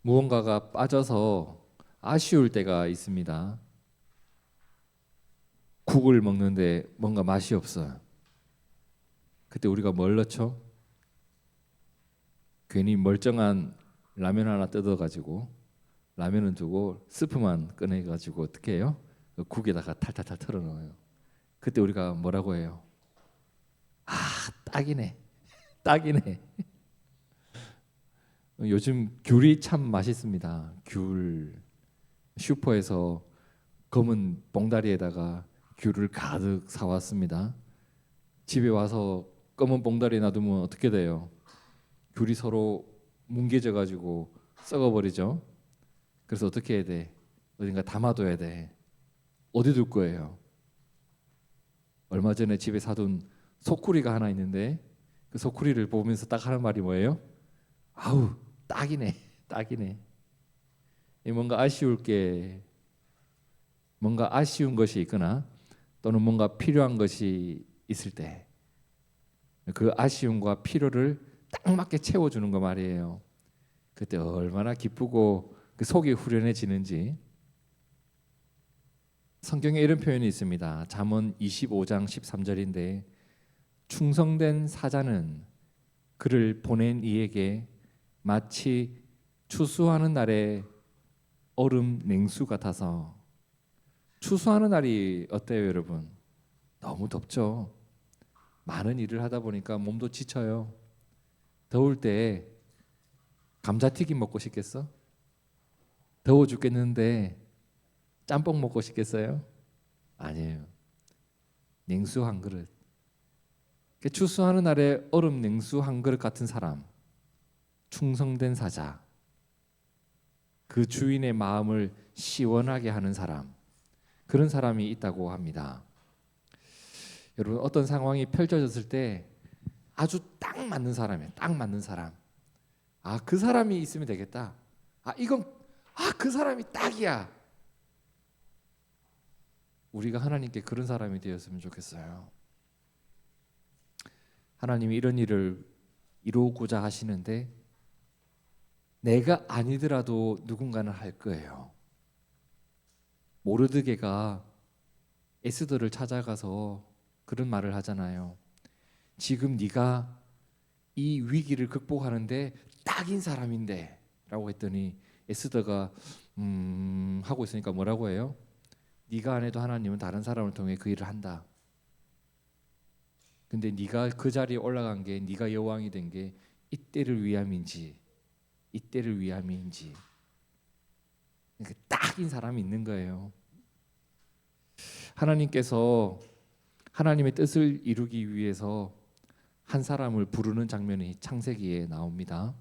무언가가 빠져서 아쉬울 때가 있습니다. 국을 먹는데 뭔가 맛이 없어요. 그때 우리가 뭘 넣죠? 괜히 멀쩡한 라면 하나 뜯어가지고 라면은 두고 스프만 꺼내가지고 어떻게 해요? 그 국에다가 탈탈탈 털어넣어요. 그때 우리가 뭐라고 해요? 아, 딱이네, 딱이네. 요즘 귤이 참 맛있습니다. 귤 슈퍼에서 검은 봉다리에다가 귤을 가득 사왔습니다. 집에 와서 검은 봉다리에 놔두면 어떻게 돼요? 귤이 서로 뭉개져 가지고 썩어버리죠. 그래서 어떻게 해야 돼? 어딘가 담아둬야 돼. 어디 둘 거예요? 얼마 전에 집에 사둔 소쿠리가 하나 있는데 그 소쿠리를 보면서 딱 하는 말이 뭐예요? 아우, 딱이네, 딱이네. 뭔가 아쉬운 것이 있거나 또는 뭔가 필요한 것이 있을 때 그 아쉬움과 필요를 딱 맞게 채워주는 거 말이에요. 그때 얼마나 기쁘고 그 속이 후련해지는지. 성경에 이런 표현이 있습니다. 잠언 25장 13절인데 충성된 사자는 그를 보낸 이에게 마치 추수하는 날의 얼음 냉수 같아서. 추수하는 날이 어때요, 여러분? 너무 덥죠. 많은 일을 하다 보니까 몸도 지쳐요. 더울 때 감자튀김 먹고 싶겠어? 더워 죽겠는데 짬뽕 먹고 싶겠어요? 아니에요. 냉수 한 그릇. 추수하는 날에 얼음 냉수 한 그릇 같은 사람, 충성된 사자, 그 주인의 마음을 시원하게 하는 사람, 그런 사람이 있다고 합니다. 여러분, 어떤 상황이 펼쳐졌을 때 아주 딱 맞는 사람이에요. 딱 맞는 사람. 아, 그 사람이 있으면 되겠다. 그 사람이 딱이야. 우리가 하나님께 그런 사람이 되었으면 좋겠어요. 하나님이 이런 일을 이루고자 하시는데 내가 아니더라도 누군가는 할 거예요. 모르드게가 에스더를 찾아가서 그런 말을 하잖아요. 지금 네가 이 위기를 극복하는데 딱인 사람인데 라고 했더니 에스더가 하고 있으니까 뭐라고 해요? 네가 안 해도 하나님은 다른 사람을 통해 그 일을 한다. 근데 네가 그 자리에 올라간 게, 네가 여왕이 된 게 이때를 위함인지 그러니까 딱인 사람이 있는 거예요. 하나님께서 하나님의 뜻을 이루기 위해서 한 사람을 부르는 장면이 창세기에 나옵니다.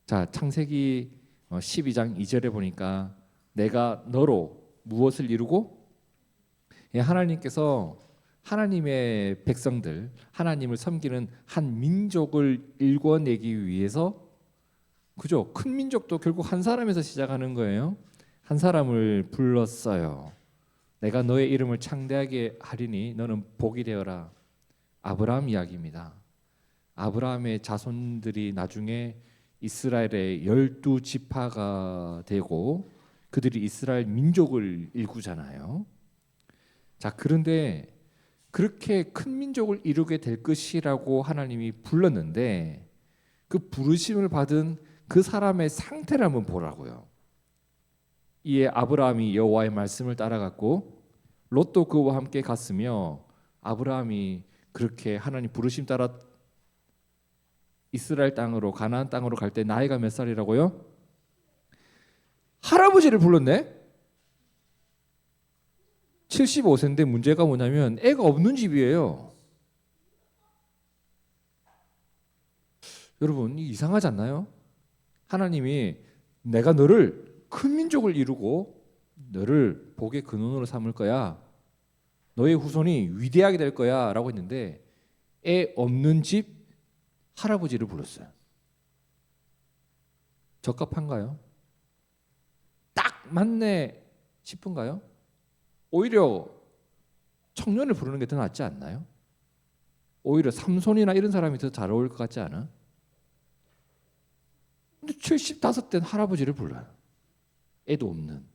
자, 창세기 12장 2절에 보니까 내가 너로 무엇을 이루고, 하나님께서 하나님의 백성들, 하나님을 섬기는 한 민족을 일궈내기 위해서, 그죠? 큰 민족도 결국 한 사람에서 시작하는 거예요. 한 사람을 불렀어요. 내가 너의 이름을 창대하게 하리니 너는 복이 되어라. 아브라함 이야기입니다. 아브라함의 자손들이 나중에 이스라엘의 12지파가 되고 그들이 이스라엘 민족을 일구잖아요. 자, 그런데 그렇게 큰 민족을 이루게 될 것이라고 하나님이 불렀는데 그 부르심을 받은 그 사람의 상태를 한번 보라고요. 이에 아브라함이 여호와의 말씀을 따라갔고 롯도 그와 함께 갔으며, 아브라함이 그렇게 하나님 부르심 따라 이스라엘 땅으로, 가나안 땅으로 갈 때 나이가 몇 살이라고요? 할아버지를 불렀네. 75세인데 문제가 뭐냐면 애가 없는 집이에요. 여러분, 이상하지 않나요? 하나님이 내가 너를 큰 민족을 이루고 너를 복의 근원으로 삼을 거야, 너의 후손이 위대하게 될 거야 라고 했는데 애 없는 집 할아버지를 불렀어요. 적합한가요? 딱 맞네 싶은가요? 오히려 청년을 부르는 게 더 낫지 않나요? 오히려 삼손이나 이런 사람이 더 잘 어울릴 것 같지 않아? 근데 75된 할아버지를 불러요. 애도 없는.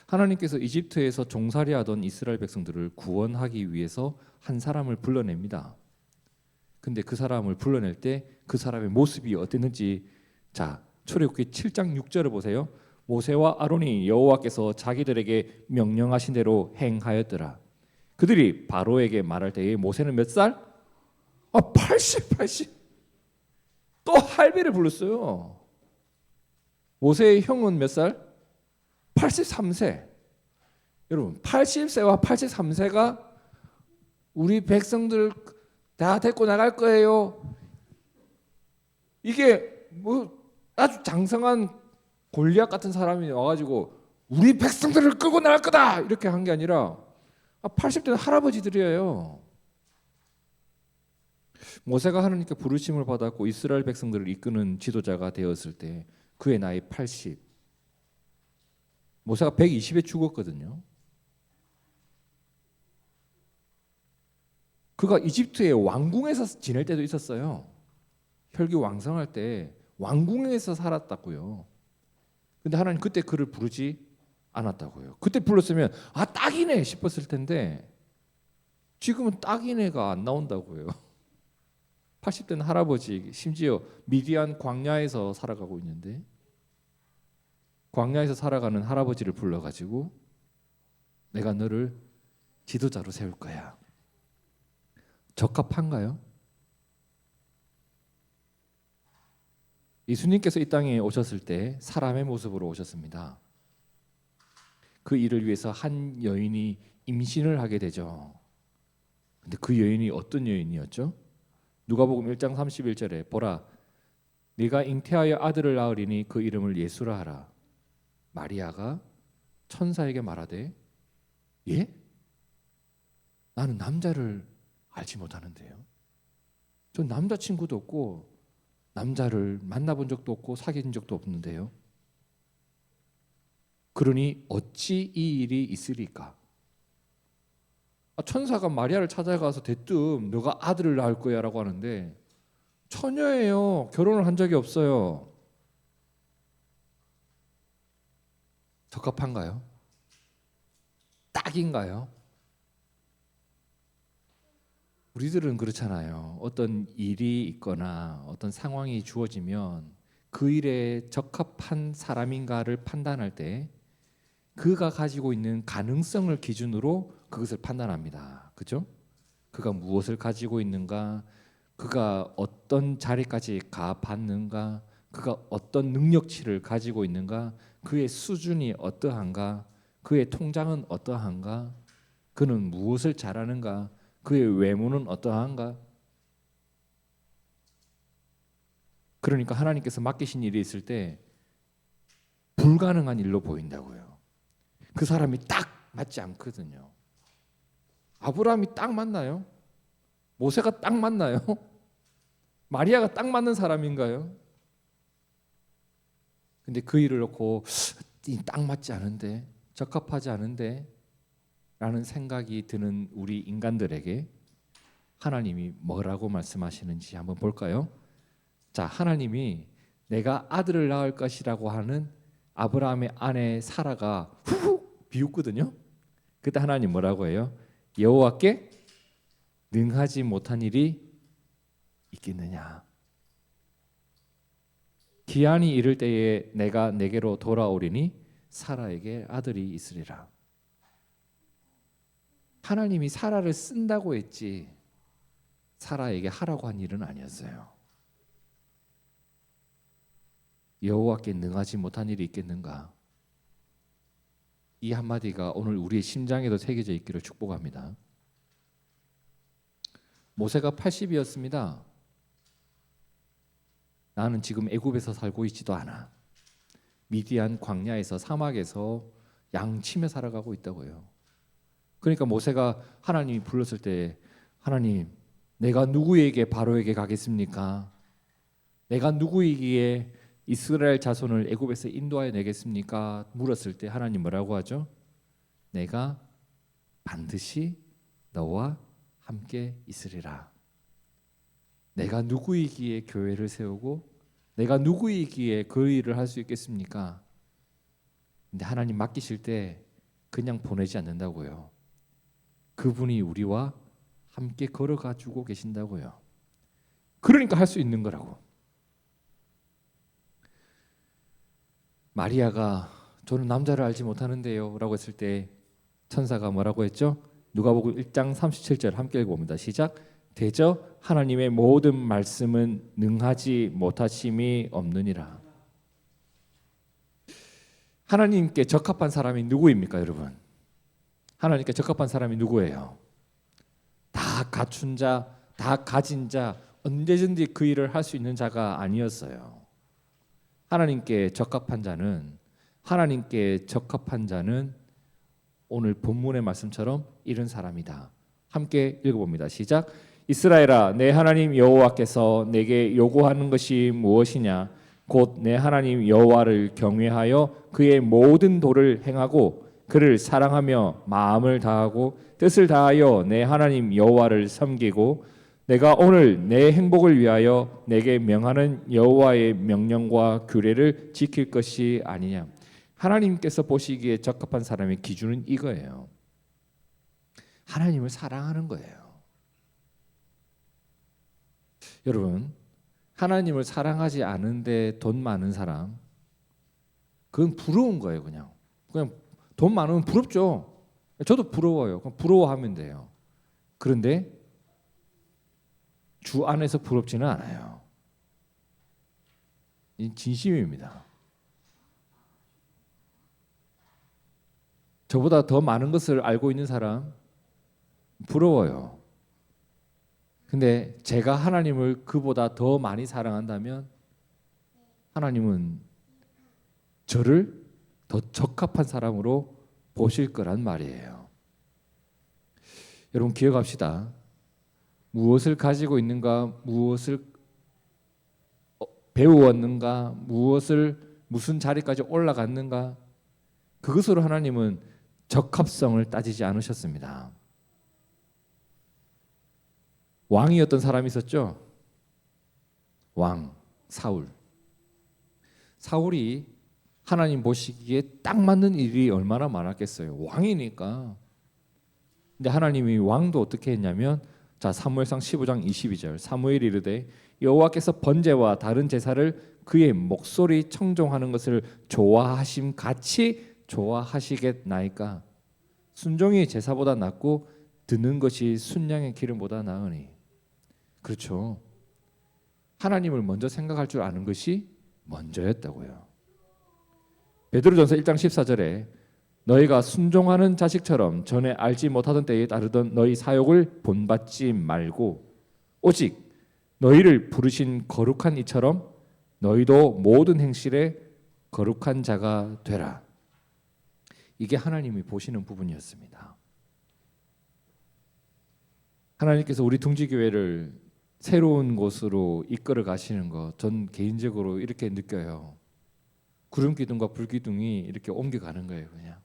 하나님께서 이집트에서 종살이하던 이스라엘 백성들을 구원하기 위해서 한 사람을 불러냅니다. 근데 그 사람을 불러낼 때 그 사람의 모습이 어땠는지, 자, 출애굽기 7장 6절을 보세요. 모세와 아론이 여호와께서 자기들에게 명령하신 대로 행하였더라. 그들이 바로에게 말할 때에 모세는 몇 살? 80. 또 할배를 불렀어요. 모세의 형은 몇 살? 83세. 여러분, 80세와 83세가 우리 백성들 다 데리고 나갈 거예요. 이게 뭐 아주 장성한 골리앗 같은 사람이 와가지고 우리 백성들을 끌고 나갈 거다 이렇게 한 게 아니라 80대는 할아버지들이에요. 모세가 하나님께 부르심을 받았고 이스라엘 백성들을 이끄는 지도자가 되었을 때 그의 나이 80. 모세가 120에 죽었거든요. 그가 이집트의 왕궁에서 지낼 때도 있었어요. 혈기 왕성할 때 왕궁에서 살았다고요. 근데 하나님 그때 그를 부르지 않았다고요. 그때 불렀으면 딱이네 싶었을 텐데 지금은 딱이네가 안 나온다고요. 80대는 할아버지, 심지어 미디안 광야에서 살아가고 있는데 광야에서 살아가는 할아버지를 불러가지고 내가 너를 지도자로 세울 거야. 적합한가요? 예수님께서 이 땅에 오셨을 때 사람의 모습으로 오셨습니다. 그 일을 위해서 한 여인이 임신을 하게 되죠. 근데 그 여인이 어떤 여인이었죠? 누가복음 1장 31절에 보라 네가 잉태하여 아들을 낳으리니 그 이름을 예수라 하라. 마리아가 천사에게 말하되 예? 나는 남자를 알지 못하는데요. 전 남자친구도 없고 남자를 만나본 적도 없고 사귄 적도 없는데요. 그러니 어찌 이 일이 있으리까? 천사가 마리아를 찾아가서 대뜸 너가 아들을 낳을 거야 라고 하는데 처녀예요. 결혼을 한 적이 없어요. 적합한가요? 딱인가요? 우리들은 그렇잖아요. 어떤 일이 있거나 어떤 상황이 주어지면 그 일에 적합한 사람인가를 판단할 때 그가 가지고 있는 가능성을 기준으로 그것을 판단합니다. 그죠? 그가 무엇을 가지고 있는가, 그가 어떤 자리까지 가봤는가, 그가 어떤 능력치를 가지고 있는가, 그의 수준이 어떠한가, 그의 통장은 어떠한가, 그는 무엇을 잘하는가, 그의 외모는 어떠한가. 그러니까 하나님께서 맡기신 일이 있을 때 불가능한 일로 보인다고요. 그 사람이 딱 맞지 않거든요. 아브라함이 딱 맞나요? 모세가 딱 맞나요? 마리아가 딱 맞는 사람인가요? 근데 그 일을 놓고 딱 맞지 않은데, 적합하지 않은데 라는 생각이 드는 우리 인간들에게 하나님이 뭐라고 말씀하시는지 한번 볼까요? 자, 하나님이 내가 아들을 낳을 것이라고 하는 아브라함의 아내 사라가 훅 비웃거든요. 그때 하나님 뭐라고 해요? 여호와께 능하지 못한 일이 있겠느냐. 기한이 이를 때에 내가 내게로 돌아오리니 사라에게 아들이 있으리라. 하나님이 사라를 쓴다고 했지 사라에게 하라고 한 일은 아니었어요. 여호와께 능하지 못한 일이 있겠는가? 이 한마디가 오늘 우리의 심장에도 새겨져 있기를 축복합니다. 모세가 80이었습니다. 나는 지금 애굽에서 살고 있지도 않아. 미디안 광야에서 사막에서 양 치며 살아가고 있다고요. 그러니까 모세가 하나님이 불렀을 때 하나님 내가 누구에게 바로에게 가겠습니까? 내가 누구에게 이스라엘 자손을 애굽에서 인도하여 내겠습니까? 물었을 때 하나님 뭐라고 하죠? 내가 반드시 너와 함께 있으리라. 내가 누구이기에 교회를 세우고 내가 누구이기에 그 일을 할 수 있겠습니까? 근데 하나님 맡기실 때 그냥 보내지 않는다고요. 그분이 우리와 함께 걸어가 주고 계신다고요. 그러니까 할 수 있는 거라고. 마리아가 저는 남자를 알지 못하는데요 라고 했을 때 천사가 뭐라고 했죠? 누가복음 1장 37절 함께 읽어봅니다. 시작. 대저 하나님의 모든 말씀은 능하지 못하심이 없느니라. 하나님께 적합한 사람이 누구입니까, 여러분? 하나님께 적합한 사람이 누구예요? 다 갖춘 자, 다 가진 자, 언제든지 그 일을 할 수 있는 자가 아니었어요. 하나님께 적합한 자는 오늘 본문의 말씀처럼 이런 사람이다. 함께 읽어봅니다. 시작. 이스라엘아, 내 하나님 여호와께서 내게 요구하는 것이 무엇이냐? 곧 내 하나님 여호와를 경외하여 그의 모든 도를 행하고 그를 사랑하며 마음을 다하고 뜻을 다하여 내 하나님 여호와를 섬기고 내가 오늘 내 행복을 위하여 내게 명하는 여호와의 명령과 규례를 지킬 것이 아니냐. 하나님께서 보시기에 적합한 사람의 기준은 이거예요. 하나님을 사랑하는 거예요. 여러분, 하나님을 사랑하지 않은데 돈 많은 사람, 그건 부러운 거예요. 그냥 돈 많으면 부럽죠. 저도 부러워요. 그럼 부러워하면 돼요. 그런데 주 안에서 부럽지는 않아요. 이 진심입니다. 저보다 더 많은 것을 알고 있는 사람 부러워요. 근데 제가 하나님을 그보다 더 많이 사랑한다면 하나님은 저를 더 적합한 사람으로 보실 거란 말이에요. 여러분 기억합시다. 무엇을 가지고 있는가, 무엇을 배우었는가, 무슨 자리까지 올라갔는가, 그것으로 하나님은 적합성을 따지지 않으셨습니다. 왕이었던 사람이 있었죠. 왕 사울이 하나님 보시기에 딱 맞는 일이 얼마나 많았겠어요. 왕이니까. 근데 하나님이 왕도 어떻게 했냐면, 자 사무엘상 15장 22절 사무엘이 이르되 여호와께서 번제와 다른 제사를 그의 목소리 청종하는 것을 좋아하심 같이 좋아하시겠나이까. 순종이 제사보다 낫고 듣는 것이 순양의 기름보다 나으니. 그렇죠. 하나님을 먼저 생각할 줄 아는 것이 먼저였다고요. 베드로전서 1장 14절에 너희가 순종하는 자식처럼 전에 알지 못하던 때에 따르던 너희 사욕을 본받지 말고 오직 너희를 부르신 거룩한 이처럼 너희도 모든 행실에 거룩한 자가 되라. 이게 하나님이 보시는 부분이었습니다. 하나님께서 우리 둥지교회를 새로운 곳으로 이끌어 가시는 것, 전 개인적으로 이렇게 느껴요. 구름 기둥과 불 기둥이 이렇게 옮겨가는 거예요. 그냥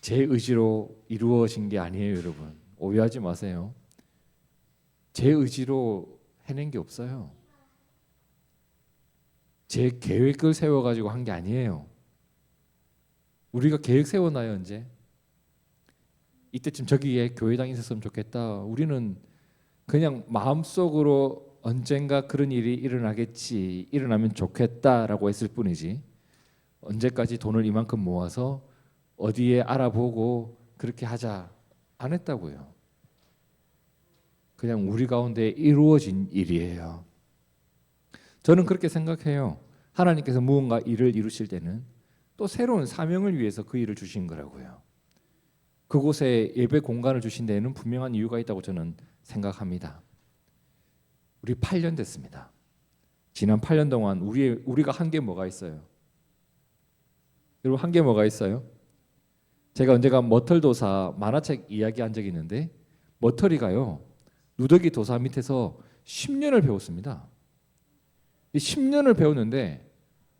제 의지로 이루어진 게 아니에요, 여러분. 오해하지 마세요. 제 의지로 해낸 게 없어요. 제 계획을 세워가지고 한 게 아니에요. 우리가 계획 세워놔요, 이제. 이때쯤 저기에 교회당이 있었으면 좋겠다. 우리는 그냥 마음속으로 언젠가 그런 일이 일어나겠지, 일어나면 좋겠다라고 했을 뿐이지, 언제까지 돈을 이만큼 모아서 어디에 알아보고 그렇게 하자 안 했다고요. 그냥 우리 가운데 이루어진 일이에요. 저는 그렇게 생각해요. 하나님께서 무언가 일을 이루실 때는 또 새로운 사명을 위해서 그 일을 주신 거라고요. 그곳에 예배 공간을 주신 데에는 분명한 이유가 있다고 저는 생각합니다. 우리 8년 됐습니다. 지난 8년 동안 우리가 한 게 뭐가 있어요? 여러분 한 게 뭐가 있어요? 제가 언제가 머털도사 만화책 이야기한 적이 있는데, 머털이가요 누더기 도사 밑에서 10년을 배웠습니다. 10년을 배웠는데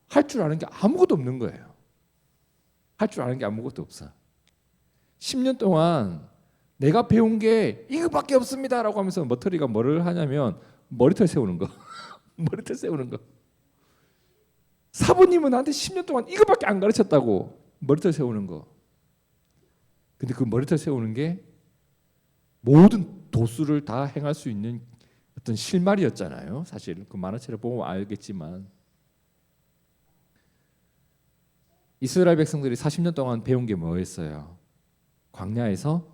할 줄 아는 게 아무것도 없는 거예요. 할 줄 아는 게 아무것도 없어. 10년 동안 내가 배운 게 이거밖에 없습니다라고 하면서 머터리가 뭐를 하냐면 머리털 세우는 거. 머리털 세우는 거. 사부님은 나한테 10년 동안 이거밖에 안 가르쳤다고 머리털 세우는 거. 근데 그 머리털 세우는 게 모든 도수를 다 행할 수 있는 어떤 실마리였잖아요. 사실 그 만화책을 보면 알겠지만 이스라엘 백성들이 40년 동안 배운 게 뭐였어요? 광야에서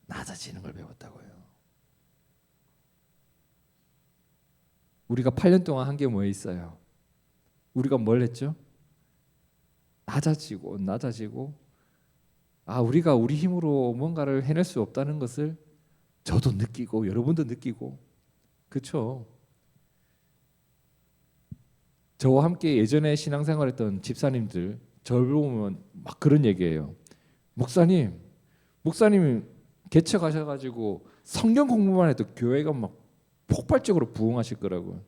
낮아지는 걸 배웠다고요. 우리가 8년 동안 한 게 뭐 있어요? 우리가 뭘 했죠? 낮아지고 우리가 우리 힘으로 뭔가를 해낼 수 없다는 것을 저도 느끼고 여러분도 느끼고 그렇죠? 저와 함께 예전에 신앙생활했던 집사님들 저를 보면 막 그런 얘기예요. 목사님이 개척 하셔가지고 성경 공부만 해도 교회가 막 폭발적으로 부흥하실 거라고요.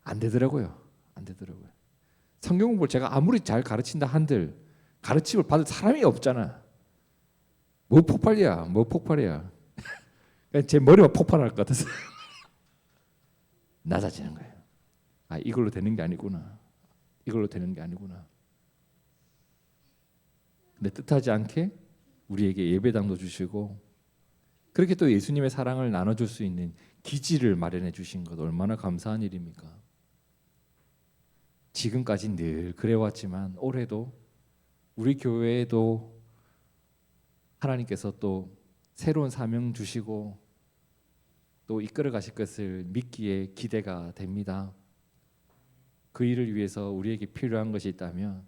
안 되더라고요. 성경 공부를 제가 아무리 잘 가르친다 한들 가르침을 받을 사람이 없잖아. 뭐 폭발이야. 제 머리가 폭발할 것 같아서 낮아지는 거예요. 이걸로 되는 게 아니구나. 근데 뜻하지 않게 우리에게 예배당도 주시고 그렇게 또 예수님의 사랑을 나눠줄 수 있는 기지를 마련해 주신 것 얼마나 감사한 일입니까? 지금까지 늘 그래왔지만 올해도 우리 교회에도 하나님께서 또 새로운 사명 주시고 또 이끌어 가실 것을 믿기에 기대가 됩니다. 그 일을 위해서 우리에게 필요한 것이 있다면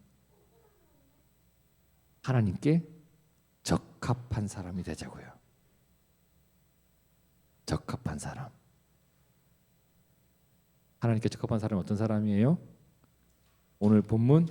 하나님께 적합한 사람이 되자고요. 적합한 사람. 하나님께 적합한 사람은 어떤 사람이에요? 오늘 본문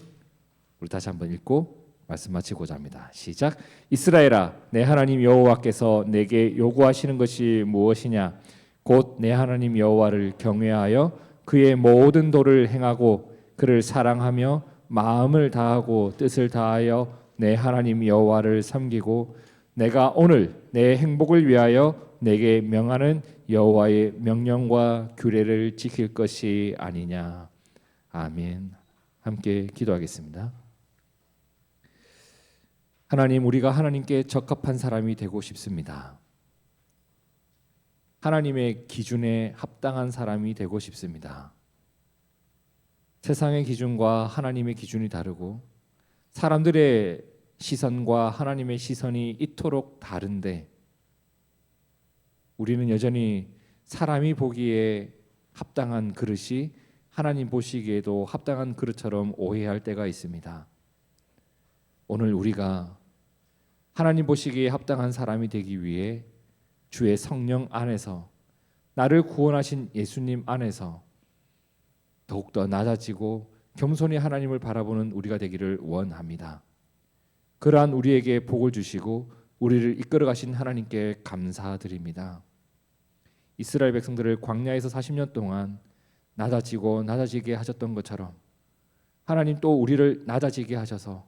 우리 다시 한번 읽고 말씀 마치고자 합니다. 시작. 이스라엘아, 내 하나님 여호와께서 내게 요구하시는 것이 무엇이냐? 곧 내 하나님 여호와를 경외하여 그의 모든 도를 행하고 그를 사랑하며 마음을 다하고 뜻을 다하여 내 하나님 여호와를 섬기고 내가 오늘 내 행복을 위하여 내게 명하는 여호와의 명령과 규례를 지킬 것이 아니냐. 아멘. 함께 기도하겠습니다. 하나님, 우리가 하나님께 적합한 사람이 되고 싶습니다. 하나님의 기준에 합당한 사람이 되고 싶습니다. 세상의 기준과 하나님의 기준이 다르고 사람들의 시선과 하나님의 시선이 이토록 다른데 우리는 여전히 사람이 보기에 합당한 그릇이 하나님 보시기에도 합당한 그릇처럼 오해할 때가 있습니다. 오늘 우리가 하나님 보시기에 합당한 사람이 되기 위해 주의 성령 안에서 나를 구원하신 예수님 안에서 더욱더 낮아지고 겸손히 하나님을 바라보는 우리가 되기를 원합니다. 그러한 우리에게 복을 주시고 우리를 이끌어 가신 하나님께 감사드립니다. 이스라엘 백성들을 광야에서 40년 동안 낮아지게 하셨던 것처럼 하나님 또 우리를 낮아지게 하셔서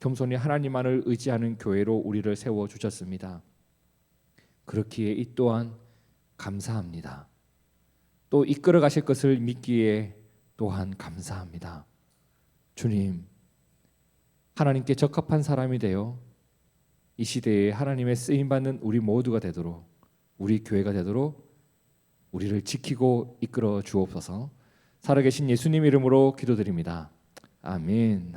겸손히 하나님만을 의지하는 교회로 우리를 세워 주셨습니다. 그렇기에 이 또한 감사합니다. 또 이끌어 가실 것을 믿기에 또한 감사합니다. 주님, 하나님께 적합한 사람이 되어 이 시대에 하나님의 쓰임 받는 우리 모두가 되도록 우리 교회가 되도록 우리를 지키고 이끌어 주옵소서. 살아계신 예수님 이름으로 기도드립니다. 아멘.